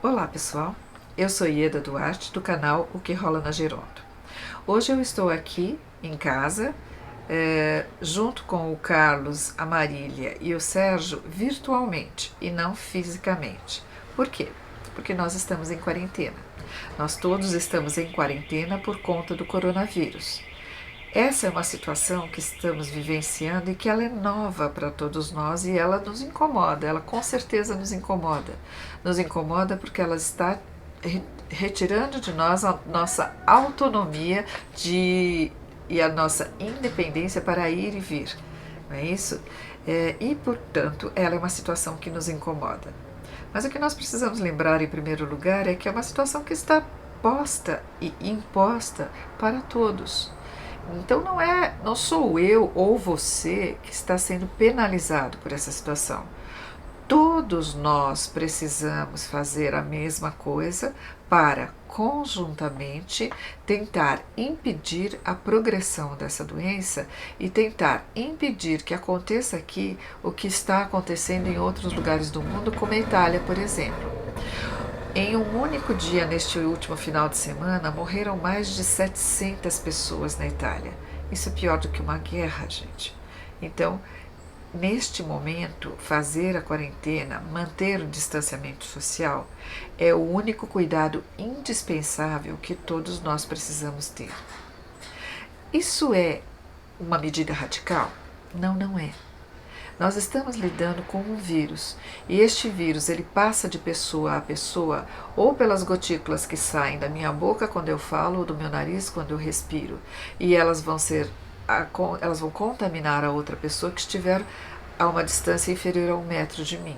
Olá pessoal, eu sou Ieda Duarte do canal O Que Rola na Gerondo. Hoje eu estou aqui em casa, junto com o Carlos, a Marília e o Sérgio virtualmente e não fisicamente. Por quê? Porque nós estamos em quarentena. Nós todos estamos em quarentena por conta do coronavírus. Essa é uma situação que estamos vivenciando e que ela é nova para todos nós e ela nos incomoda, ela com certeza nos incomoda. Nos incomoda porque ela está retirando de nós a nossa autonomia e a nossa independência para ir e vir, não é isso? E, portanto, ela é uma situação que nos incomoda. Mas o que nós precisamos lembrar, em primeiro lugar, é que é uma situação que está posta e imposta para todos. Então não sou eu ou você que está sendo penalizado por essa situação. Todos nós precisamos fazer a mesma coisa para, conjuntamente, tentar impedir a progressão dessa doença e tentar impedir que aconteça aqui o que está acontecendo em outros lugares do mundo, como a Itália, por exemplo. Em um único dia, neste último final de semana, morreram mais de 700 pessoas na Itália. Isso é pior do que uma guerra, gente. Então, neste momento, fazer a quarentena, manter o distanciamento social, é o único cuidado indispensável que todos nós precisamos ter. Isso é uma medida radical? Não, não é. Nós estamos lidando com um vírus e este vírus ele passa de pessoa a pessoa ou pelas gotículas que saem da minha boca quando eu falo ou do meu nariz quando eu respiro e elas vão contaminar a outra pessoa que estiver a uma distância inferior a 1 metro de mim.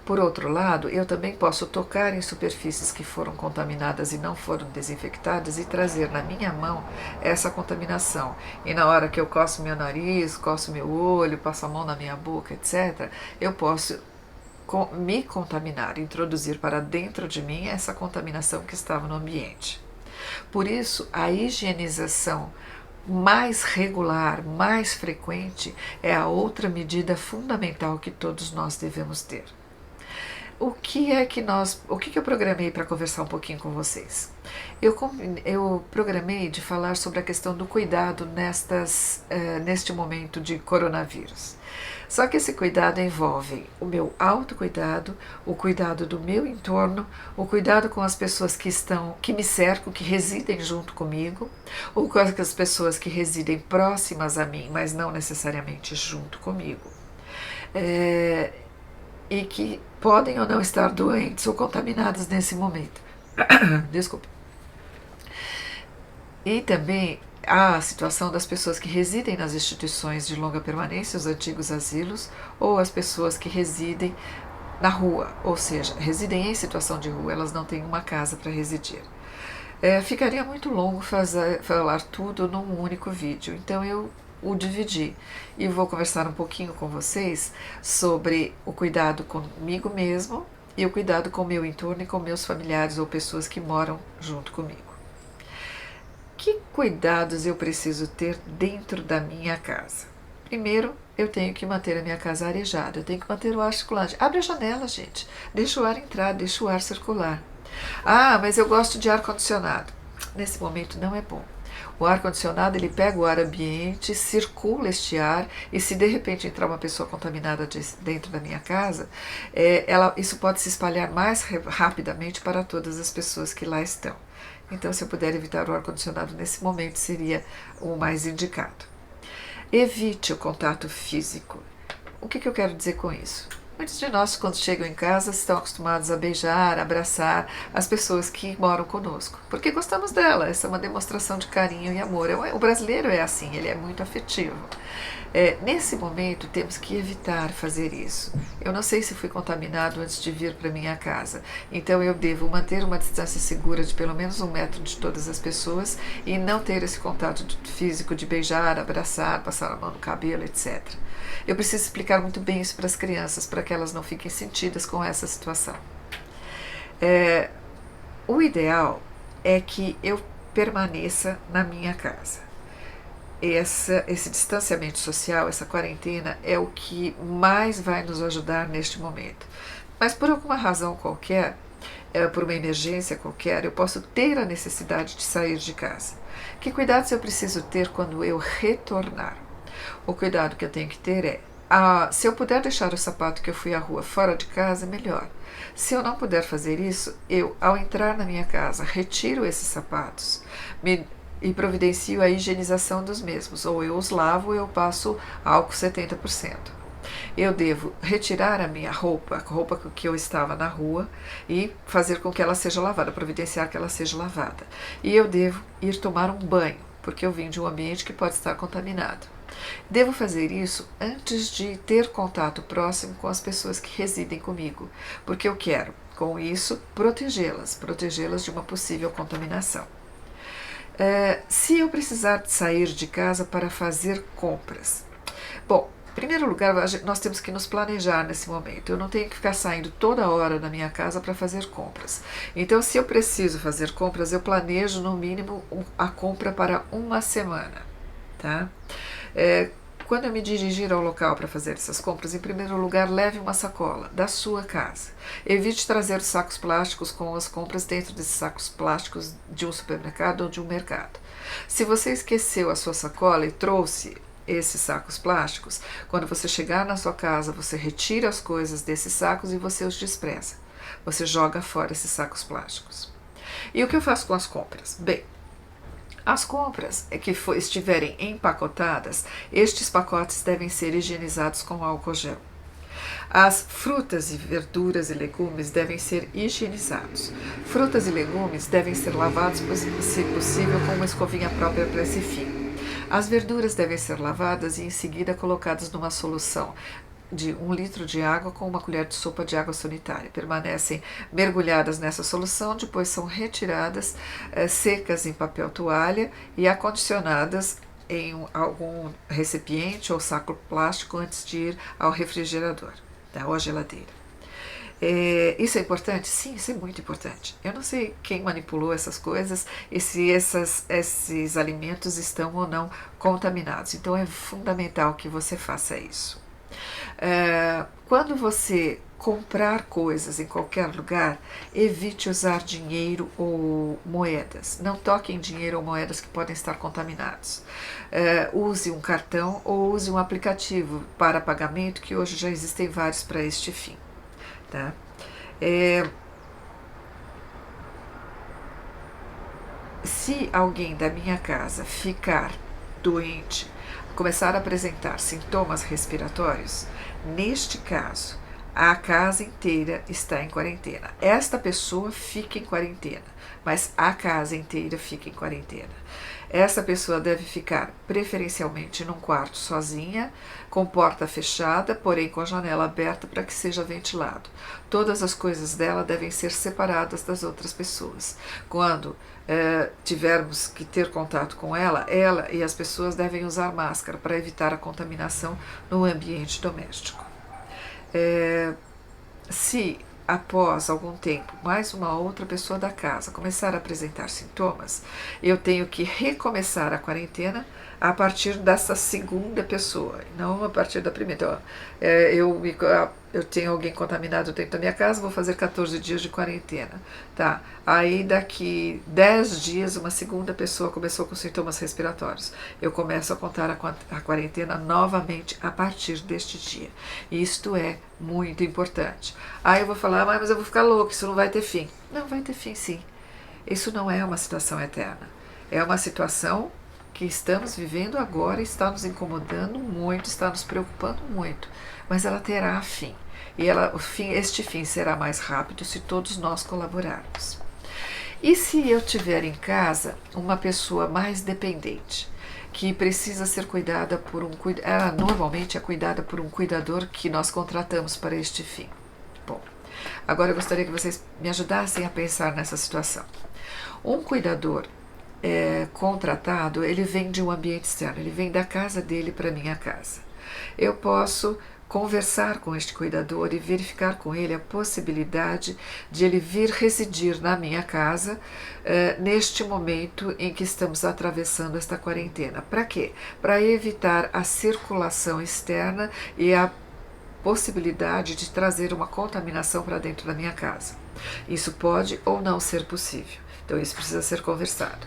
Por outro lado, eu também posso tocar em superfícies que foram contaminadas e não foram desinfectadas e trazer na minha mão essa contaminação. E na hora que eu coço meu nariz, coço meu olho, passo a mão na minha boca, etc., eu posso me contaminar, introduzir para dentro de mim essa contaminação que estava no ambiente. Por isso, a higienização mais regular, mais frequente, é a outra medida fundamental que todos nós devemos ter. O que eu programei para conversar um pouquinho com vocês? Eu programei de falar sobre a questão do cuidado neste momento de coronavírus. Só que esse cuidado envolve o meu autocuidado, o cuidado do meu entorno, o cuidado com as pessoas que me cercam, que residem junto comigo, ou com as pessoas que residem próximas a mim, mas não necessariamente junto comigo. E que podem ou não estar doentes ou contaminadas nesse momento. Desculpa. E também há a situação das pessoas que residem nas instituições de longa permanência, os antigos asilos, ou as pessoas que residem na rua, ou seja, residem em situação de rua, elas não têm uma casa para residir. Ficaria muito longo falar tudo num único vídeo, então eu o dividi e vou conversar um pouquinho com vocês sobre o cuidado comigo mesmo e o cuidado com o meu entorno e com meus familiares ou pessoas que moram junto comigo. Que cuidados eu preciso ter dentro da minha casa? Primeiro, eu tenho que manter a minha casa arejada, eu tenho que manter o ar circulante. Abre a janela, gente, deixa o ar entrar, deixa o ar circular. Ah, mas eu gosto de ar-condicionado. Nesse momento não é bom. O ar-condicionado ele pega o ar ambiente, circula este ar e se de repente entrar uma pessoa contaminada dentro da minha casa, isso pode se espalhar mais rapidamente para todas as pessoas que lá estão. Então, se eu puder evitar o ar-condicionado nesse momento, seria o mais indicado. Evite o contato físico. O que eu quero dizer com isso? Muitos de nós, quando chegam em casa, estão acostumados a beijar, abraçar as pessoas que moram conosco, porque gostamos dela. Essa é uma demonstração de carinho e amor. O brasileiro é assim, ele é muito afetivo. Nesse momento, temos que evitar fazer isso. Eu não sei se fui contaminado antes de vir para minha casa, então eu devo manter uma distância segura de pelo menos 1 metro de todas as pessoas e não ter esse contato físico de beijar, abraçar, passar a mão no cabelo, etc. Eu preciso explicar muito bem isso para as crianças, para que elas não fiquem sentidas com essa situação. O ideal é que eu permaneça na minha casa. Esse distanciamento social, essa quarentena, é o que mais vai nos ajudar neste momento. Mas por alguma razão qualquer, por uma emergência qualquer, eu posso ter a necessidade de sair de casa. Que cuidados eu preciso ter quando eu retornar? O cuidado que eu tenho que ter é, se eu puder deixar o sapato que eu fui à rua fora de casa, melhor. Se eu não puder fazer isso, eu, ao entrar na minha casa, retiro esses sapatos e providencio a higienização dos mesmos. Ou eu os lavo ou eu passo álcool 70%. Eu devo retirar a minha roupa, a roupa que eu estava na rua, e fazer com que ela seja lavada, providenciar que ela seja lavada. E eu devo ir tomar um banho, porque eu vim de um ambiente que pode estar contaminado. Devo fazer isso antes de ter contato próximo com as pessoas que residem comigo, porque eu quero, com isso, protegê-las de uma possível contaminação. Se eu precisar de sair de casa para fazer compras, bom, em primeiro lugar, nós temos que nos planejar nesse momento. Eu não tenho que ficar saindo toda hora da minha casa para fazer compras. Então, se eu preciso fazer compras, eu planejo no mínimo a compra para uma semana, tá? Quando eu me dirigir ao local para fazer essas compras, em primeiro lugar, leve uma sacola da sua casa. Evite trazer os sacos plásticos com as compras dentro desses sacos plásticos de um supermercado ou de um mercado. Se você esqueceu a sua sacola e trouxe esses sacos plásticos, quando você chegar na sua casa, você retira as coisas desses sacos e você os despreza. Você joga fora esses sacos plásticos. E o que eu faço com as compras? Bem, as compras que estiverem empacotadas, estes pacotes devem ser higienizados com álcool gel. As frutas e verduras e legumes devem ser higienizados. Frutas e legumes devem ser lavados, se possível, com uma escovinha própria para esse fim. As verduras devem ser lavadas e em seguida colocadas numa solução de 1 litro de água com uma colher de sopa de água sanitária. Permanecem mergulhadas nessa solução, depois são retiradas, secas em papel toalha e acondicionadas em algum recipiente ou saco plástico antes de ir ao refrigerador, tá? Ou à geladeira. Isso é importante? Sim, isso é muito importante. Eu não sei quem manipulou essas coisas e se esses alimentos estão ou não contaminados. Então é fundamental que você faça isso. Quando você comprar coisas em qualquer lugar, evite usar dinheiro ou moedas. Não toque em dinheiro ou moedas que podem estar contaminados. Use um cartão ou use um aplicativo para pagamento, que hoje já existem vários para este fim. Tá? Se alguém da minha casa ficar doente, começar a apresentar sintomas respiratórios, neste caso, a casa inteira está em quarentena. Esta pessoa fica em quarentena, mas a casa inteira fica em quarentena. Essa pessoa deve ficar preferencialmente num quarto sozinha, com porta fechada, porém com janela aberta para que seja ventilado. Todas as coisas dela devem ser separadas das outras pessoas. Quando tivermos que ter contato com ela e as pessoas devem usar máscara para evitar a contaminação no ambiente doméstico. Se após algum tempo, mais uma outra pessoa da casa começar a apresentar sintomas, eu tenho que recomeçar a quarentena a partir dessa segunda pessoa, não a partir da primeira. Então, eu tenho alguém contaminado dentro da minha casa, vou fazer 14 dias de quarentena. Tá? Aí daqui 10 dias uma segunda pessoa começou com sintomas respiratórios. Eu começo a contar a quarentena novamente a partir deste dia. Isto é muito importante. Aí eu vou falar, mas eu vou ficar louco, isso não vai ter fim. Não, vai ter fim sim. Isso não é uma situação eterna. É uma situação que estamos vivendo agora, está nos incomodando muito, está nos preocupando muito, mas ela terá fim. E este fim será mais rápido se todos nós colaborarmos. E se eu tiver em casa uma pessoa mais dependente, que precisa ser cuidada por ela normalmente é cuidada por um cuidador que nós contratamos para este fim. Bom, agora eu gostaria que vocês me ajudassem a pensar nessa situação. Um cuidador contratado, ele vem de um ambiente externo, ele vem da casa dele para a minha casa. Eu posso conversar com este cuidador e verificar com ele a possibilidade de ele vir residir na minha casa neste momento em que estamos atravessando esta quarentena. Para quê? Para evitar a circulação externa e a possibilidade de trazer uma contaminação para dentro da minha casa. Isso pode ou não ser possível. Então isso precisa ser conversado.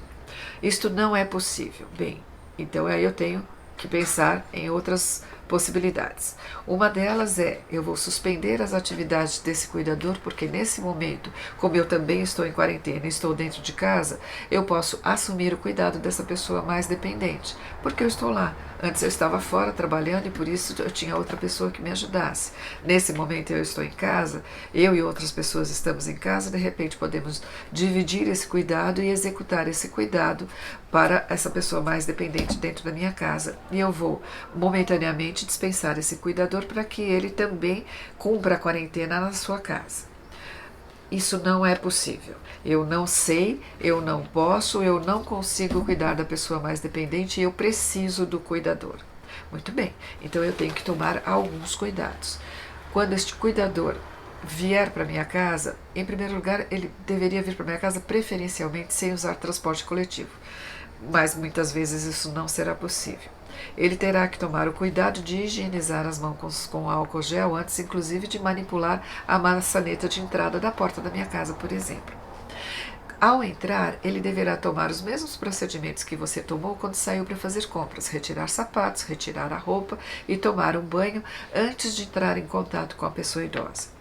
Isto não é possível. Bem, então aí eu tenho que pensar em outras possibilidades. Uma delas é, eu vou suspender as atividades desse cuidador, porque nesse momento, como eu também estou em quarentena e estou dentro de casa, eu posso assumir o cuidado dessa pessoa mais dependente, porque eu estou lá. Antes eu estava fora trabalhando e por isso eu tinha outra pessoa que me ajudasse. Nesse momento eu estou em casa, eu e outras pessoas estamos em casa, de repente podemos dividir esse cuidado e executar esse cuidado para essa pessoa mais dependente dentro da minha casa. E eu vou momentaneamente dispensar esse cuidador para que ele também cumpra a quarentena na sua casa. Isso não é possível. Eu não sei, eu não posso, eu não consigo cuidar da pessoa mais dependente e eu preciso do cuidador. Muito bem, então eu tenho que tomar alguns cuidados. Quando este cuidador vier para minha casa, em primeiro lugar, ele deveria vir para minha casa preferencialmente sem usar transporte coletivo. Mas muitas vezes isso não será possível. Ele terá que tomar o cuidado de higienizar as mãos com álcool gel antes, inclusive, de manipular a maçaneta de entrada da porta da minha casa, por exemplo. Ao entrar, ele deverá tomar os mesmos procedimentos que você tomou quando saiu para fazer compras, retirar sapatos, retirar a roupa e tomar um banho antes de entrar em contato com a pessoa idosa.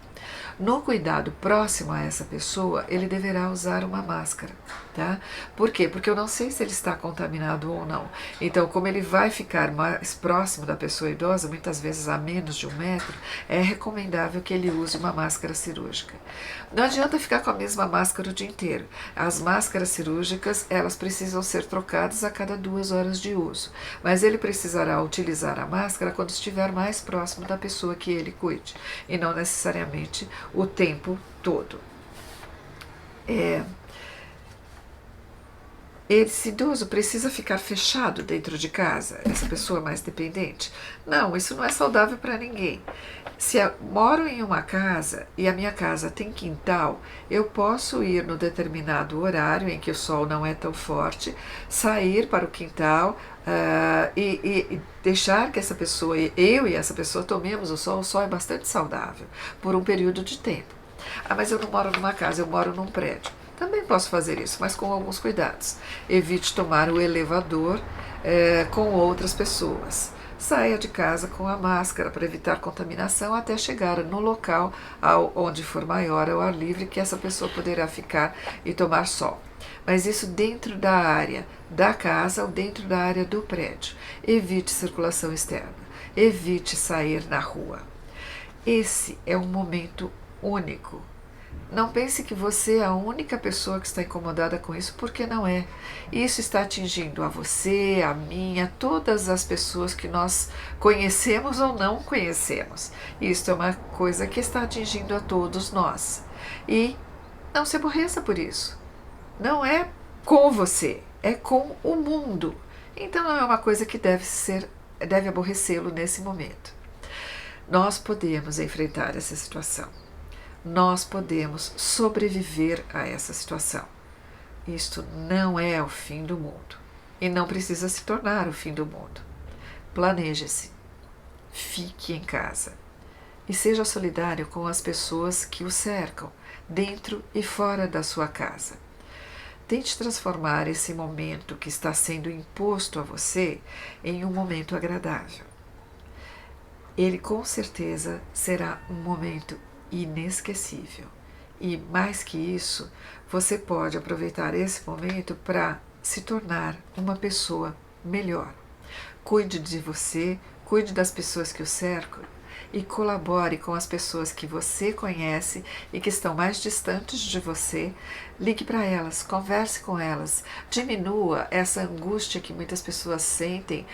No cuidado próximo a essa pessoa, ele deverá usar uma máscara, tá? Por quê? Porque eu não sei se ele está contaminado ou não. Então, como ele vai ficar mais próximo da pessoa idosa, muitas vezes a menos de 1 metro, é recomendável que ele use uma máscara cirúrgica. Não adianta ficar com a mesma máscara o dia inteiro. As máscaras cirúrgicas, elas precisam ser trocadas a cada 2 horas de uso. Mas ele precisará utilizar a máscara quando estiver mais próximo da pessoa que ele cuide, e não necessariamente o tempo todo. Esse idoso precisa ficar fechado dentro de casa, essa pessoa mais dependente? Não, isso não é saudável para ninguém. Se eu moro em uma casa e a minha casa tem quintal, eu posso ir no determinado horário em que o sol não é tão forte, sair para o quintal e deixar que essa pessoa, eu e essa pessoa, tomemos o sol. O sol é bastante saudável por um período de tempo. Mas eu não moro numa casa, eu moro num prédio. Também posso fazer isso, mas com alguns cuidados. Evite tomar o elevador com outras pessoas. Saia de casa com a máscara para evitar contaminação até chegar no local onde for maior ao ar livre, que essa pessoa poderá ficar e tomar sol. Mas isso dentro da área da casa ou dentro da área do prédio. Evite circulação externa. Evite sair na rua. Esse é um momento único. Não pense que você é a única pessoa que está incomodada com isso, porque não é. Isso está atingindo a você, a mim, a todas as pessoas que nós conhecemos ou não conhecemos. Isso é uma coisa que está atingindo a todos nós. E não se aborreça por isso. Não é com você, é com o mundo. Então não é uma coisa que deve aborrecê-lo nesse momento. Nós podemos enfrentar essa situação. Nós podemos sobreviver a essa situação. Isto não é o fim do mundo e não precisa se tornar o fim do mundo. Planeje-se, fique em casa e seja solidário com as pessoas que o cercam, dentro e fora da sua casa. Tente transformar esse momento que está sendo imposto a você em um momento agradável. Ele com certeza será um momento inesquecível. E mais que isso, você pode aproveitar esse momento para se tornar uma pessoa melhor. Cuide de você, cuide das pessoas que o cercam e colabore com as pessoas que você conhece e que estão mais distantes de você. Ligue para elas, converse com elas, diminua essa angústia que muitas pessoas sentem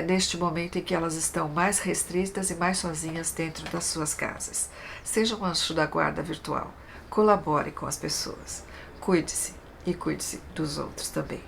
neste momento em que elas estão mais restritas e mais sozinhas dentro das suas casas. Seja um anjo da guarda virtual, colabore com as pessoas, cuide-se e cuide-se dos outros também.